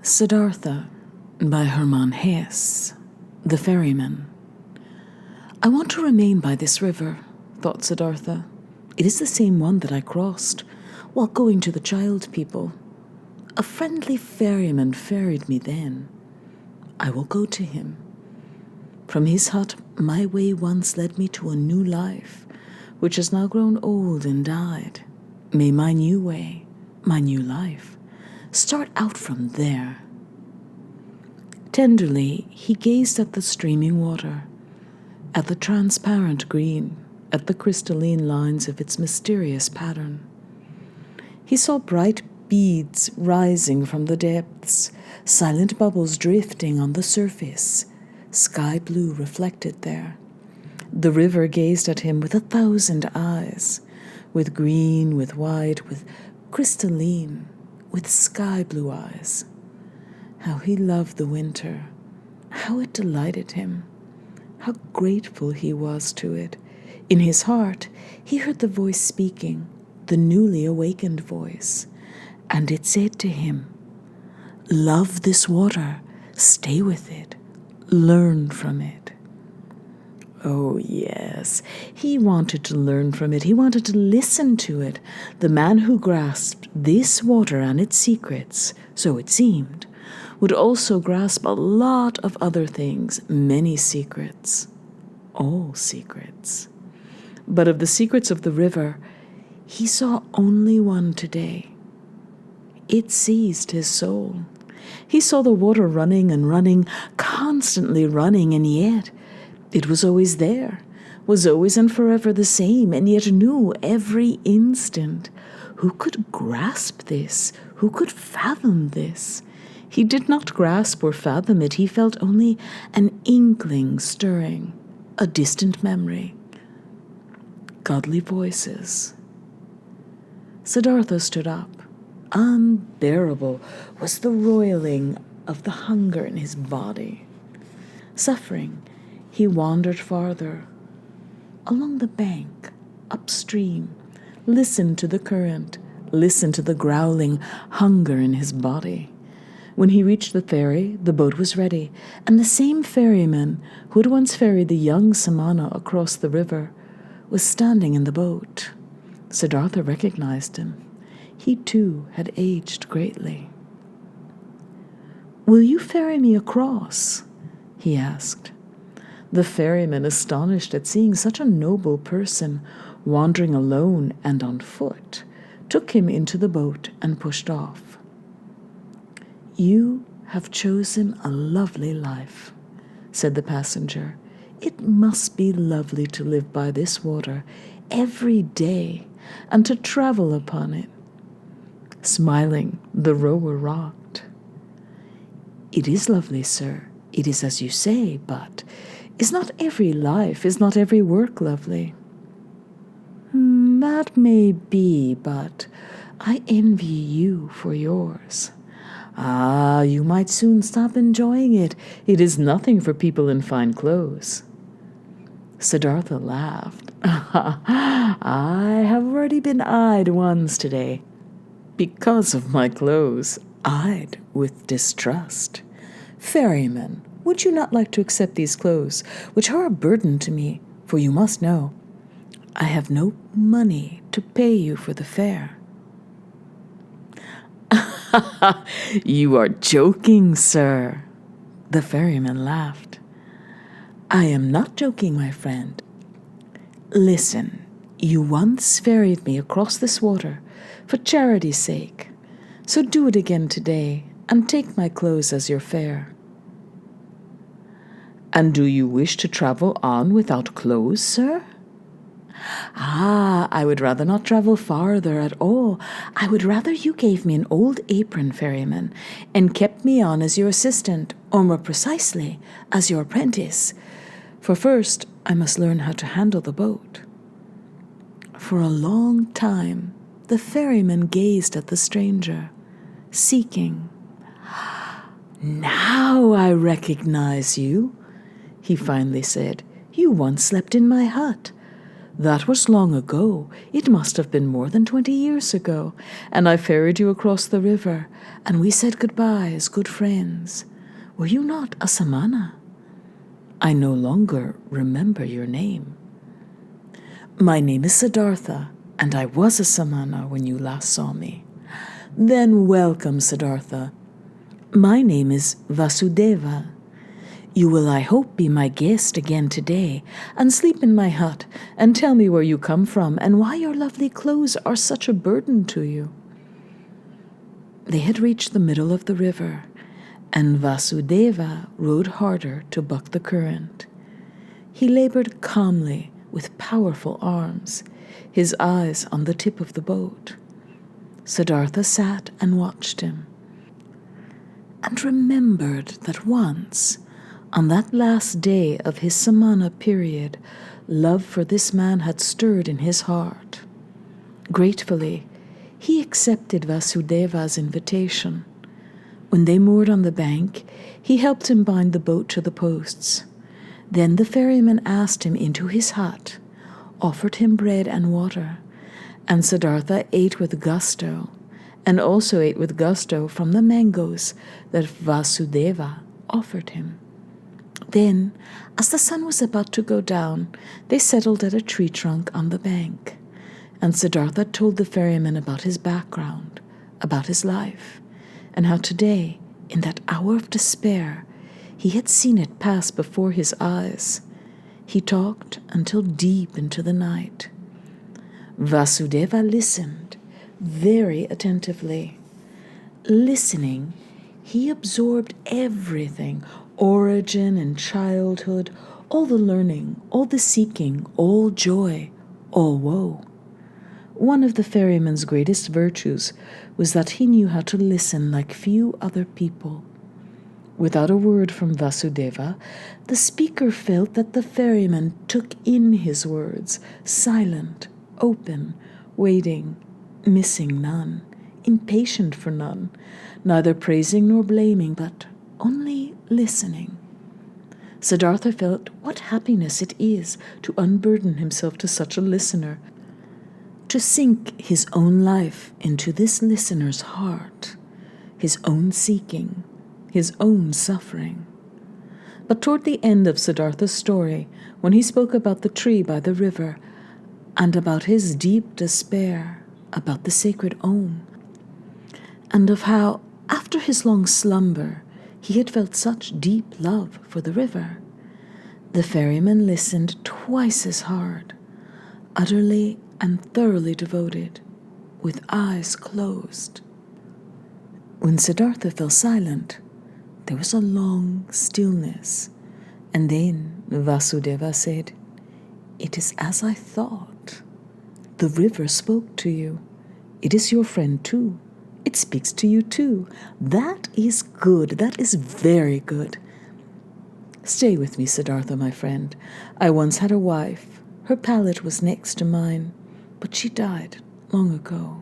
Siddhartha by Herman Hesse, The Ferryman. I want to remain by this river, thought Siddhartha. It is the same one that I crossed while going to the child people. A friendly ferryman ferried me then. I will go to him. From his hut, my way once led me to a new life, which has now grown old and died. May my new way, my new life, start out from there. Tenderly, he gazed at the streaming water, at the transparent green, at the crystalline lines of its mysterious pattern. He saw bright beads rising from the depths, silent bubbles drifting on the surface, sky blue reflected there. The river gazed at him with 1,000 eyes, with green, with white, with crystalline, with sky blue eyes. How he loved the winter, how it delighted him, how grateful he was to it. In his heart, he heard the voice speaking, the newly awakened voice, and it said to him, "Love this water, stay with it, learn from it." Oh, yes, he wanted to learn from it. He wanted to listen to it. The man who grasped this water and its secrets, so it seemed, would also grasp a lot of other things, many secrets, all secrets. But of the secrets of the river, he saw only one today. It seized his soul. He saw the water running and running, constantly running, and yet it was always there, was always and forever the same, and yet new every instant. Who could grasp this? Who could fathom this? He did not grasp or fathom it. He felt only an inkling stirring, a distant memory. Godly voices. Siddhartha stood up. Unbearable was the roiling of the hunger in his body. Suffering, he wandered farther, along the bank, upstream, listened to the current, listened to the growling hunger in his body. When he reached the ferry, the boat was ready, and the same ferryman who had once ferried the young Samana across the river was standing in the boat. Siddhartha recognized him. He too had aged greatly. "Will you ferry me across?" he asked. The ferryman, astonished at seeing such a noble person wandering alone and on foot, took him into the boat and pushed off. "You have chosen a lovely life," said the passenger. "It must be lovely to live by this water every day and to travel upon it." Smiling, the rower rocked. "It is lovely, sir. It is as you say, but is not every life, is not every work lovely?" "That may be, but I envy you for yours." "Ah, you might soon stop enjoying it. It is nothing for people in fine clothes." Siddhartha laughed. "I have already been eyed once today, because of my clothes, eyed with distrust. Ferryman, would you not like to accept these clothes, which are a burden to me, for you must know, I have no money to pay you for the fare." "You are joking, sir." The ferryman laughed. "I am not joking, my friend. Listen, you once ferried me across this water for charity's sake, so do it again today and take my clothes as your fare." "And do you wish to travel on without clothes, sir?" "Ah, I would rather not travel farther at all. I would rather you gave me an old apron, ferryman, and kept me on as your assistant, or more precisely, as your apprentice. For first, I must learn how to handle the boat." For a long time, the ferryman gazed at the stranger, seeking. "Now I recognize you," he finally said. "You once slept in my hut. That was long ago. It must have been more than 20 years ago. And I ferried you across the river, and we said goodbye as good friends. Were you not a samana? I no longer remember your name. My name is Siddhartha, and I was a samana when you last saw me. Then welcome, Siddhartha. My name is Vasudeva. You will, I hope, be my guest again today, and sleep in my hut, and tell me where you come from, and why your lovely clothes are such a burden to you. They had reached the middle of the river, and Vasudeva rowed harder to buck the current. He labored calmly, with powerful arms, his eyes on the tip of the boat. Siddhartha sat and watched him, and remembered that once, on that last day of his samana period, love for this man had stirred in his heart. Gratefully, he accepted Vasudeva's invitation. When they moored on the bank, he helped him bind the boat to the posts. Then the ferryman asked him into his hut, offered him bread and water, and Siddhartha ate with gusto, and also ate with gusto from the mangoes that Vasudeva offered him. Then, as the sun was about to go down, they settled at a tree trunk on the bank, and Siddhartha told the ferryman about his background, about his life, and how today, in that hour of despair, he had seen it pass before his eyes. He talked until deep into the night. Vasudeva listened very attentively. Listening, he absorbed everything, origin and childhood, all the learning, all the seeking, all joy, all woe. One of the ferryman's greatest virtues was that he knew how to listen like few other people. Without a word from Vasudeva, the speaker felt that the ferryman took in his words, silent, open, waiting, missing none, impatient for none, neither praising nor blaming, but only listening. Siddhartha felt what happiness it is to unburden himself to such a listener, to sink his own life into this listener's heart, his own seeking, his own suffering. But toward the end of Siddhartha's story, when he spoke about the tree by the river, and about his deep despair, about the sacred Om, and of how, after his long slumber, he had felt such deep love for the river, the ferryman listened twice as hard, utterly and thoroughly devoted, with eyes closed. When Siddhartha fell silent, there was a long stillness, and then Vasudeva said, "It is as I thought. The river spoke to you. It is your friend too. It speaks to you too. That is good. That is very good. Stay with me, Siddhartha, my friend. I once had a wife. Her palate was next to mine, but she died long ago.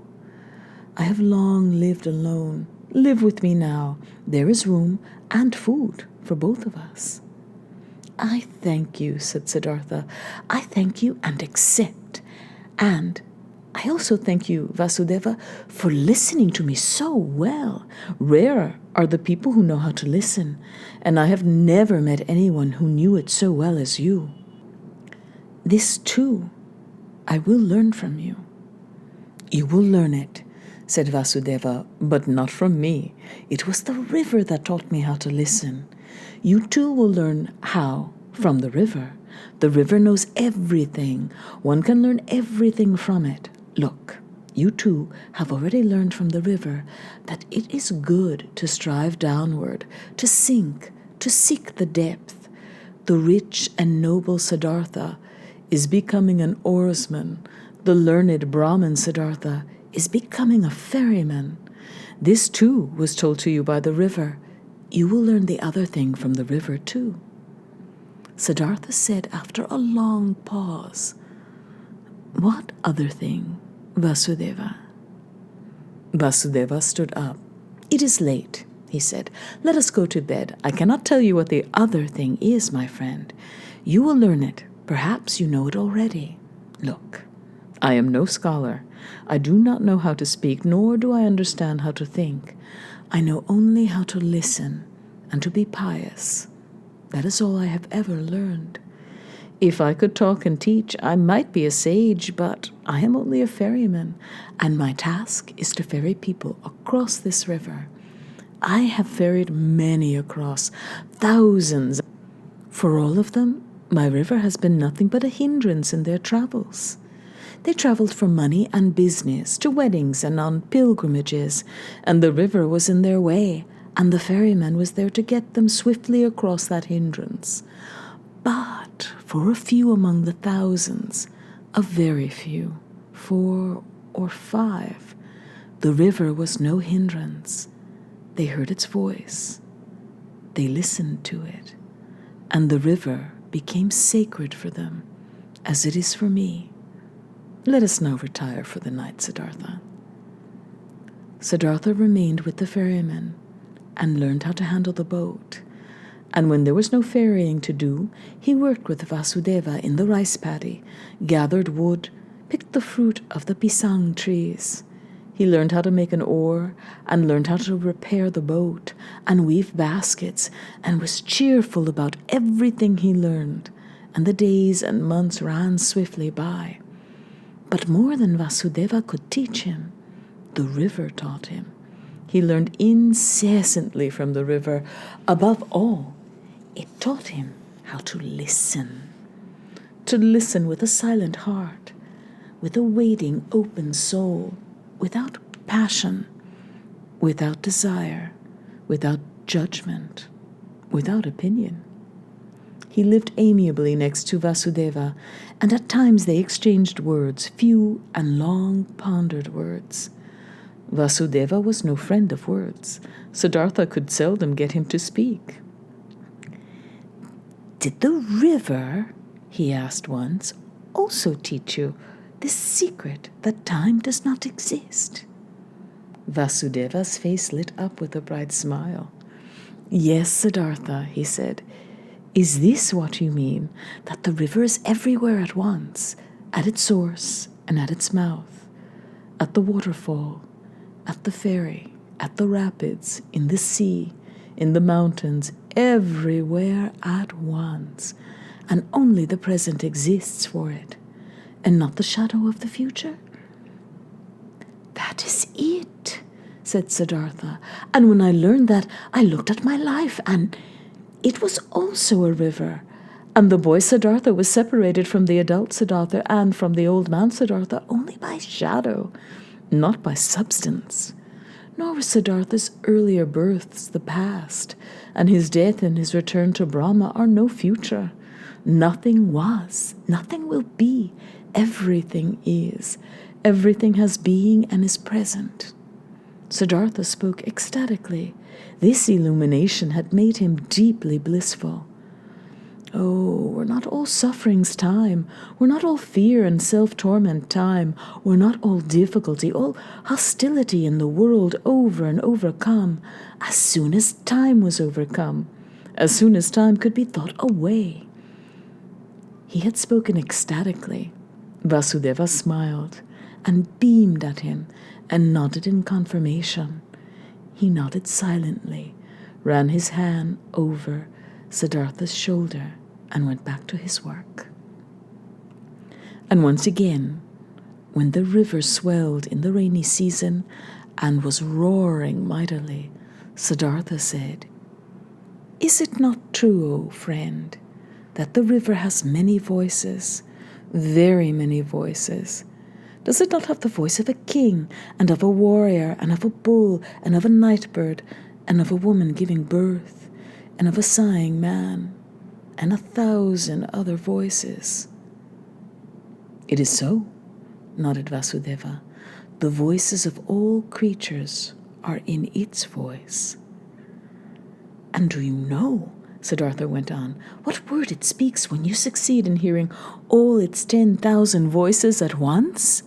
I have long lived alone. Live with me now. There is room and food for both of us." "I thank you," said Siddhartha. "I thank you and accept. And I also thank you, Vasudeva, for listening to me so well. Rare are the people who know how to listen, and I have never met anyone who knew it so well as you. This, too, I will learn from you." "You will learn it," said Vasudeva, "but not from me. It was the river that taught me how to listen. You too will learn how from the river. The river knows everything. One can learn everything from it. Look, you too have already learned from the river that it is good to strive downward, to sink, to seek the depth. The rich and noble Siddhartha is becoming an oarsman. The learned Brahmin Siddhartha is becoming a ferryman. This too was told to you by the river. You will learn the other thing from the river too." Siddhartha said after a long pause, "What other thing, Vasudeva?" Vasudeva stood up. "It is late," he said. "Let us go to bed. I cannot tell you what the other thing is, my friend. You will learn it. Perhaps you know it already. Look, I am no scholar. I do not know how to speak, nor do I understand how to think. I know only how to listen and to be pious. That is all I have ever learned. If I could talk and teach, I might be a sage, but I am only a ferryman, and my task is to ferry people across this river. I have ferried many across, thousands. For all of them, my river has been nothing but a hindrance in their travels. They traveled for money and business, to weddings and on pilgrimages, and the river was in their way, and the ferryman was there to get them swiftly across that hindrance. But for a few among the thousands, a very few, 4 or 5, the river was no hindrance. They heard its voice. They listened to it, and the river became sacred for them, as it is for me. Let us now retire for the night, Siddhartha. Siddhartha remained with the ferryman and learned how to handle the boat. And when there was no ferrying to do, he worked with Vasudeva in the rice paddy, gathered wood, picked the fruit of the pisang trees. He learned how to make an oar, and learned how to repair the boat, and weave baskets, and was cheerful about everything he learned, and the days and months ran swiftly by. But more than Vasudeva could teach him, the river taught him. He learned incessantly from the river. Above all, it taught him how to listen with a silent heart, with a waiting, open soul, without passion, without desire, without judgment, without opinion. He lived amiably next to Vasudeva, and at times they exchanged words, few and long pondered words. Vasudeva was no friend of words. Siddhartha could seldom get him to speak. "Did the river," he asked once, "also teach you this secret that time does not exist?" Vasudeva's face lit up with a bright smile. "Yes, Siddhartha," he said. "Is this what you mean, that the river is everywhere at once, at its source and at its mouth, at the waterfall, at the ferry, at the rapids, in the sea, in the mountains, everywhere at once, and only the present exists for it, and not the shadow of the future?" "That is it," said Siddhartha. "And when I learned that, I looked at my life, and it was also a river. And the boy Siddhartha was separated from the adult Siddhartha and from the old man Siddhartha only by shadow, not by substance. Nor were Siddhartha's earlier births the past, and his death and his return to Brahma are no future. Nothing was, nothing will be, everything is. Everything has being and is present." Siddhartha spoke ecstatically. This illumination had made him deeply blissful. "Oh, were not all sufferings time? Were not all fear and self-torment time? Were not all difficulty, all hostility in the world over and overcome, as soon as time was overcome, as soon as time could be thought away?" He had spoken ecstatically. Vasudeva smiled and beamed at him and nodded in confirmation. He nodded silently, ran his hand over Siddhartha's shoulder, and went back to his work. And once again, when the river swelled in the rainy season and was roaring mightily, Siddhartha said, "Is it not true, O friend, that the river has many voices, very many voices? Does it not have the voice of a king, and of a warrior, and of a bull, and of a night bird, and of a woman giving birth, and of a sighing man, and 1,000 other voices?" "It is so," nodded Vasudeva. "The voices of all creatures are in its voice." "And do you know," Siddhartha went on, "what word it speaks when you succeed in hearing all its 10,000 voices at once?"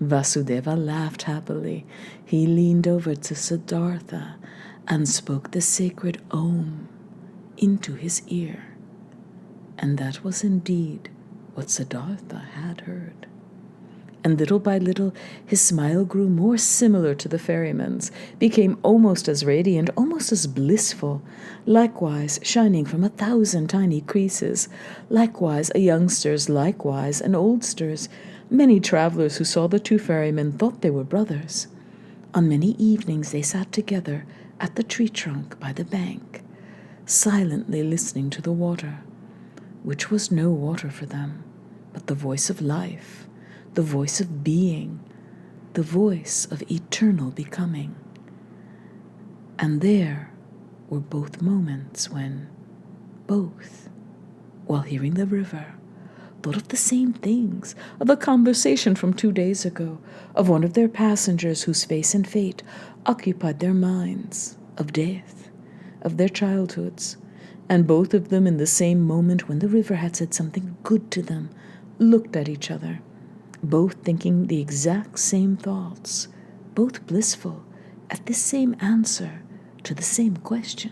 Vasudeva laughed happily. He leaned over to Siddhartha and spoke the sacred Om into his ear. And that was indeed what Siddhartha had heard. And little by little, his smile grew more similar to the ferryman's, became almost as radiant, almost as blissful, likewise shining from 1,000 tiny creases, likewise a youngster's, likewise an oldster's. Many travelers who saw the two ferrymen thought they were brothers. On many evenings they sat together at the tree trunk by the bank, silently listening to the water, which was no water for them, but the voice of life, the voice of being, the voice of eternal becoming. And there were both moments when both, while hearing the river, thought of the same things, of a conversation from 2 days ago, of one of their passengers whose face and fate occupied their minds, of death, of their childhoods, and both of them in the same moment when the river had said something good to them, looked at each other, both thinking the exact same thoughts, both blissful at this same answer to the same question.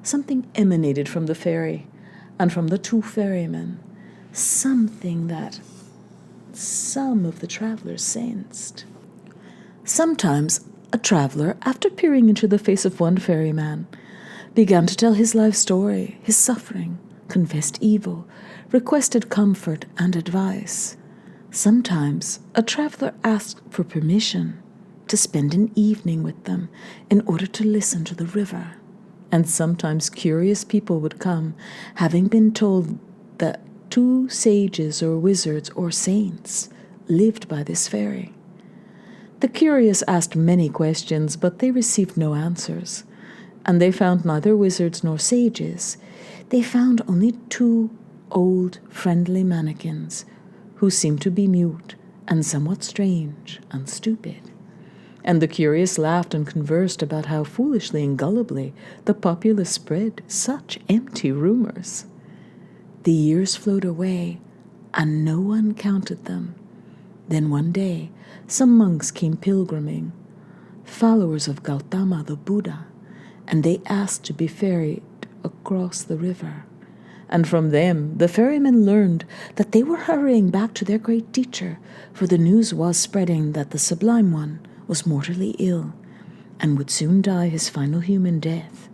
Something emanated from the ferry and from the two ferrymen, something that some of the travelers sensed. Sometimes a traveler, after peering into the face of one ferryman, began to tell his life story, his suffering, confessed evil, requested comfort and advice. Sometimes a traveler asked for permission to spend an evening with them in order to listen to the river. And sometimes curious people would come, having been told that 2 sages or wizards or saints lived by this ferry. The curious asked many questions, but they received no answers, and they found neither wizards nor sages. They found only 2 old, friendly mannequins who seemed to be mute and somewhat strange and stupid. And the curious laughed and conversed about how foolishly and gullibly the populace spread such empty rumors. The years flowed away, and no one counted them. Then one day, some monks came pilgriming, followers of Gautama the Buddha, and they asked to be ferried across the river. And from them the ferrymen learned that they were hurrying back to their great teacher, for the news was spreading that the Sublime One was mortally ill and would soon die his final human death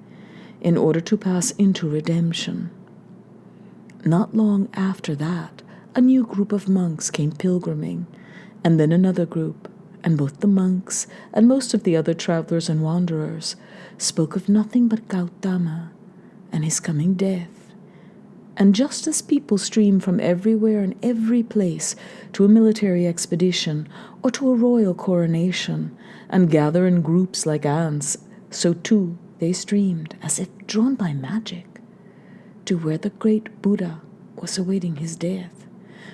in order to pass into redemption. Not long after that, a new group of monks came pilgriming, and then another group, and both the monks and most of the other travelers and wanderers spoke of nothing but Gautama and his coming death. And just as people stream from everywhere and every place to a military expedition or to a royal coronation and gather in groups like ants, so too they streamed, as if drawn by magic, to where the great Buddha was awaiting his death,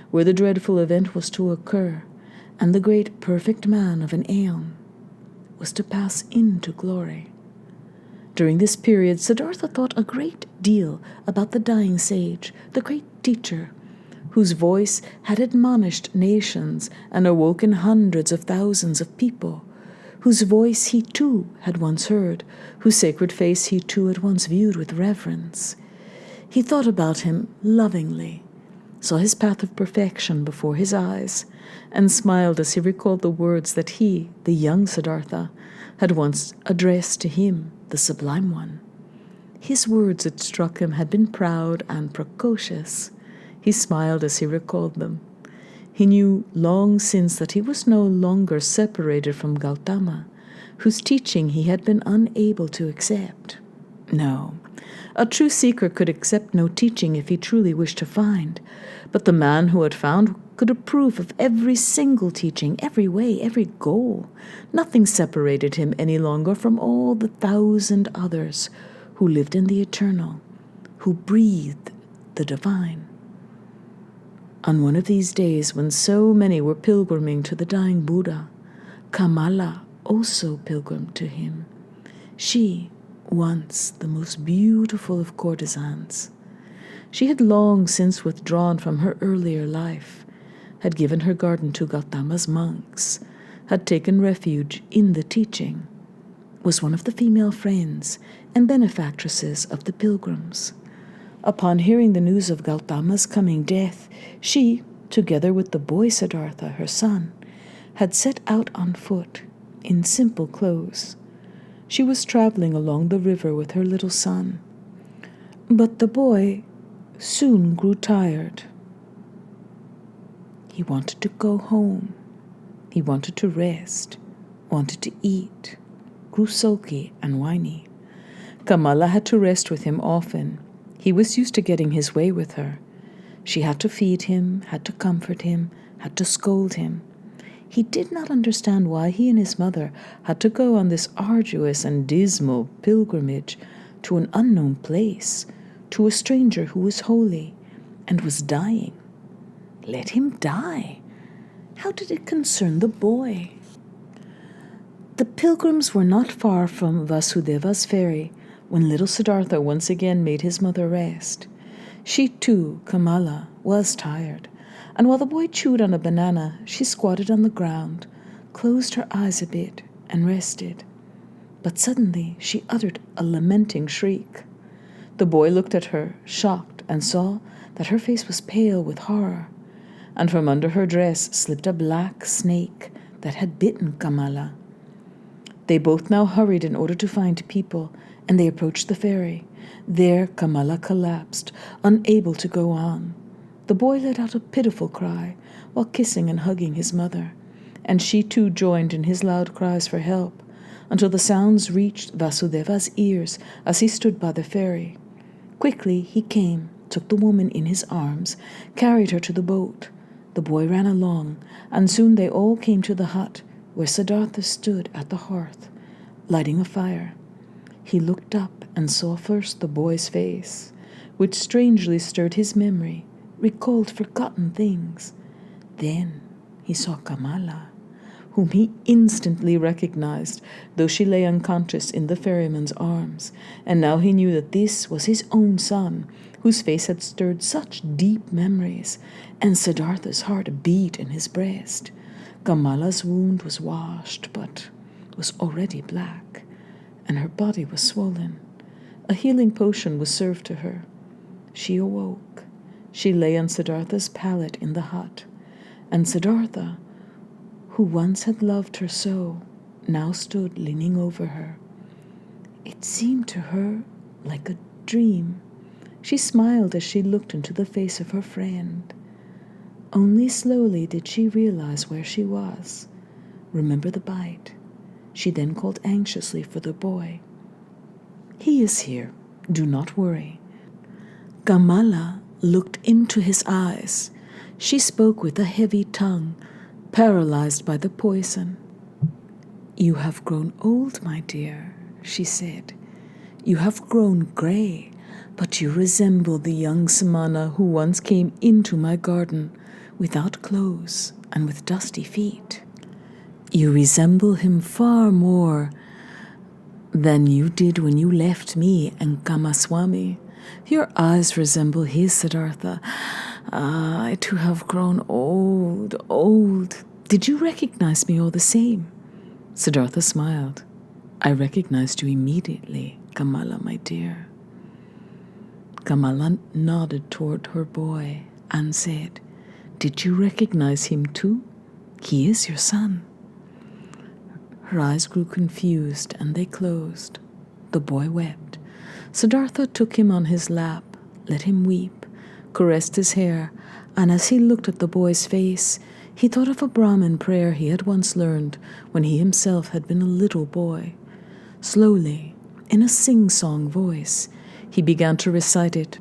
where the dreadful event was to occur, and the great perfect man of an aeon was to pass into glory. During this period, Siddhartha thought a great deal about the dying sage, the great teacher, whose voice had admonished nations and awoken hundreds of thousands of people, whose voice he too had once heard, whose sacred face he too had once viewed with reverence. He thought about him lovingly, saw his path of perfection before his eyes, and smiled as he recalled the words that he, the young Siddhartha, had once addressed to him, the Sublime One. His words, it struck him, had been proud and precocious. He smiled as he recalled them. He knew long since that he was no longer separated from Gautama, whose teaching he had been unable to accept. No, a true seeker could accept no teaching if he truly wished to find, but the man who had found could approve of every single teaching, every way, every goal. Nothing separated him any longer from all the 1,000 others who lived in the eternal, who breathed the divine. On one of these days when so many were pilgriming to the dying Buddha, Kamala also pilgrimed to him. She, once the most beautiful of courtesans. She had long since withdrawn from her earlier life, had given her garden to Gautama's monks, had taken refuge in the teaching, was one of the female friends and benefactresses of the pilgrims. Upon hearing the news of Gautama's coming death, she, together with the boy Siddhartha, her son, had set out on foot, in simple clothes. She was traveling along the river with her little son. But the boy soon grew tired. He wanted to go home. He wanted to rest, wanted to eat, grew sulky and whiny. Kamala had to rest with him often. He was used to getting his way with her. She had to feed him, had to comfort him, had to scold him. He did not understand why he and his mother had to go on this arduous and dismal pilgrimage to an unknown place, to a stranger who was holy and was dying. Let him die. How did it concern the boy? The pilgrims were not far from Vasudeva's ferry when little Siddhartha once again made his mother rest. She too, Kamala, was tired, and while the boy chewed on a banana, she squatted on the ground, closed her eyes a bit, and rested. But suddenly she uttered a lamenting shriek. The boy looked at her, shocked, and saw that her face was pale with horror, and from under her dress slipped a black snake that had bitten Kamala. They both now hurried in order to find people, and they approached the ferry. There Kamala collapsed, unable to go on. The boy let out a pitiful cry while kissing and hugging his mother, and she too joined in his loud cries for help, until the sounds reached Vasudeva's ears as he stood by the ferry. Quickly he came, took the woman in his arms, carried her to the boat. The boy ran along, and soon they all came to the hut, where Siddhartha stood at the hearth, lighting a fire. He looked up and saw first the boy's face, which strangely stirred his memory, recalled forgotten things. Then he saw Kamala, whom he instantly recognized, though she lay unconscious in the ferryman's arms, and now he knew that this was his own son, whose face had stirred such deep memories, and Siddhartha's heart beat in his breast. Kamala's wound was washed, but was already black, and her body was swollen. A healing potion was served to her. She awoke. She lay on Siddhartha's pallet in the hut, and Siddhartha, who once had loved her so, now stood leaning over her. It seemed to her like a dream. She smiled as she looked into the face of her friend. Only slowly did she realize where she was, remember the bite. She then called anxiously for the boy. "He is here. Do not worry." Kamala looked into his eyes. She spoke with a heavy tongue, paralyzed by the poison. "You have grown old, my dear," she said. "You have grown gray, but you resemble the young Samana who once came into my garden without clothes and with dusty feet. You resemble him far more than you did when you left me and Kamaswami. Your eyes resemble his, Siddhartha. I too have grown old. Did you recognize me all the same?" Siddhartha smiled. "I recognized you immediately, Kamala, my dear." Kamala nodded toward her boy and said, "Did you recognize him too? He is your son." Her eyes grew confused and they closed. The boy wept. Siddhartha took him on his lap, let him weep, caressed his hair, and as he looked at the boy's face, he thought of a Brahmin prayer he had once learned when he himself had been a little boy. Slowly, in a sing-song voice, he began to recite it.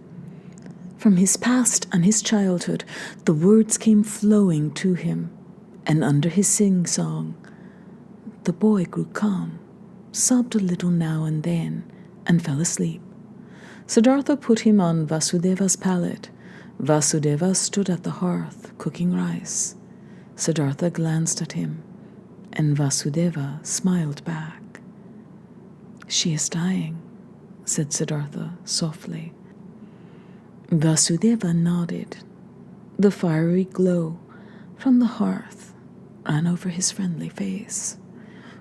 From his past and his childhood, the words came flowing to him, and under his sing-song, the boy grew calm, sobbed a little now and then, and fell asleep. Siddhartha put him on Vasudeva's pallet. Vasudeva stood at the hearth, cooking rice. Siddhartha glanced at him, and Vasudeva smiled back. "She is dying," said Siddhartha softly. Vasudeva nodded. The fiery glow from the hearth ran over his friendly face.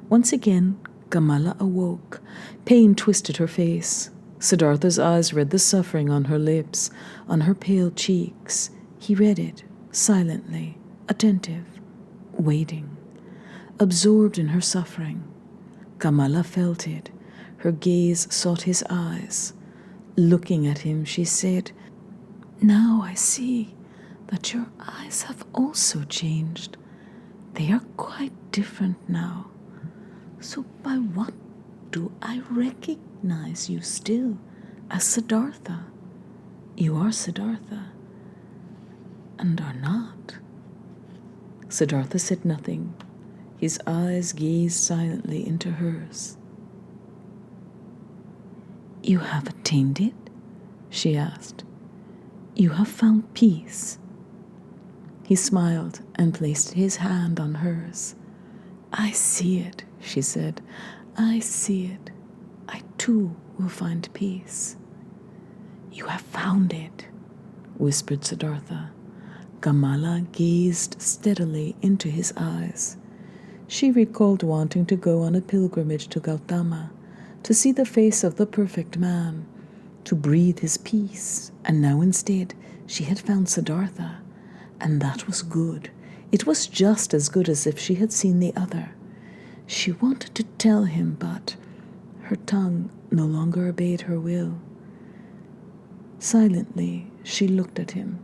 Once again, Kamala awoke. Pain twisted her face. Siddhartha's eyes read the suffering on her lips, on her pale cheeks. He read it, silently, attentive, waiting, absorbed in her suffering. Kamala felt it. Her gaze sought his eyes. Looking at him, she said, "Now I see that your eyes have also changed. They are quite different now. So by what do I recognize you still as Siddhartha? You are Siddhartha and are not." Siddhartha said nothing. His eyes gazed silently into hers. "You have attained it?" she asked. "You have found peace?" He smiled and placed his hand on hers. "I see it," she said. "I see it. I too will find peace." "You have found it," whispered Siddhartha. Kamala gazed steadily into his eyes. She recalled wanting to go on a pilgrimage to Gautama, to see the face of the perfect man, to breathe his peace, and now instead she had found Siddhartha, and that was good. It was just as good as if she had seen the other. She wanted to tell him, but her tongue no longer obeyed her will. Silently she looked at him,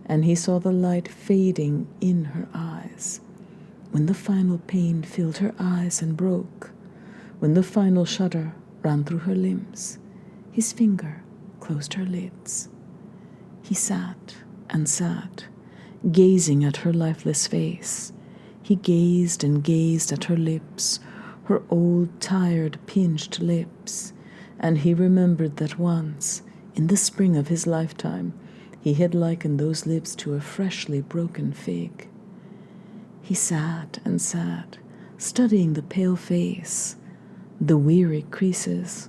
and he saw the light fading in her eyes. When the final pain filled her eyes and broke, when the final shudder ran through her limbs, his finger closed her lids. He sat and sat, gazing at her lifeless face. He gazed and gazed at her lips, her old, tired, pinched lips, and he remembered that once, in the spring of his lifetime, he had likened those lips to a freshly broken fig. He sat and sat, studying the pale face, the weary creases.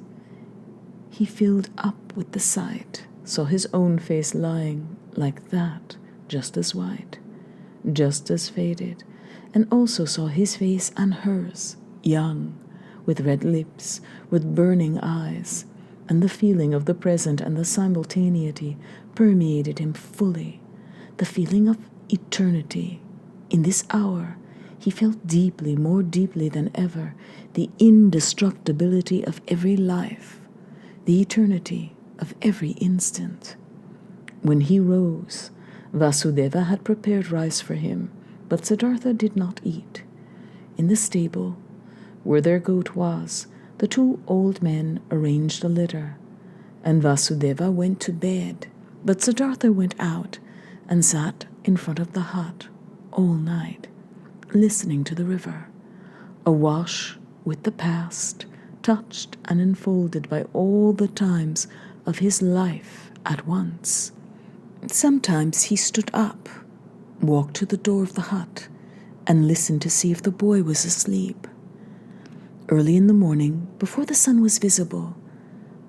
He filled up with the sight, saw his own face lying like that, just as white, just as faded, and also saw his face and hers, young, with red lips, with burning eyes, and the feeling of the present and the simultaneity permeated him fully, the feeling of eternity. In this hour, he felt deeply, more deeply than ever, the indestructibility of every life, the eternity of every instant. When he rose, Vasudeva had prepared rice for him, but Siddhartha did not eat. In the stable, where their goat was, the two old men arranged a litter, and Vasudeva went to bed, but Siddhartha went out and sat in front of the hut all night, listening to the river, awash with the past, touched and enfolded by all the times of his life at once. Sometimes he stood up, walked to the door of the hut, and listened to see if the boy was asleep. Early in the morning, before the sun was visible,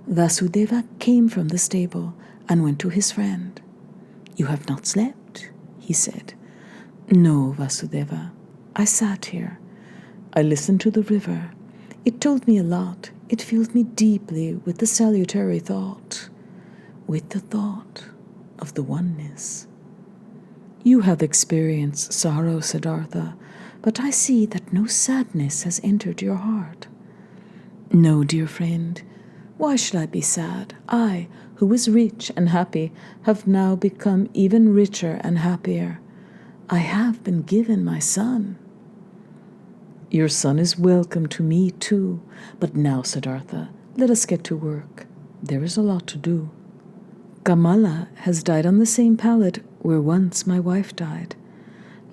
Vasudeva came from the stable and went to his friend. "You have not slept?" he said. "No, Vasudeva. I sat here. I listened to the river. It told me a lot. It filled me deeply with the salutary thought, with the thought of the oneness." "You have experienced sorrow, Siddhartha, but I see that no sadness has entered your heart." "No, dear friend. Why should I be sad? I, who was rich and happy, have now become even richer and happier. I have been given my son." "Your son is welcome to me too. But now, Siddhartha, let us get to work. There is a lot to do. Kamala has died on the same pallet where once my wife died.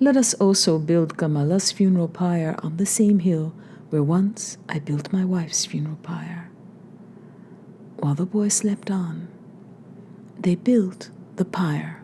Let us also build Kamala's funeral pyre on the same hill where once I built my wife's funeral pyre." While the boy slept on, they built the pyre.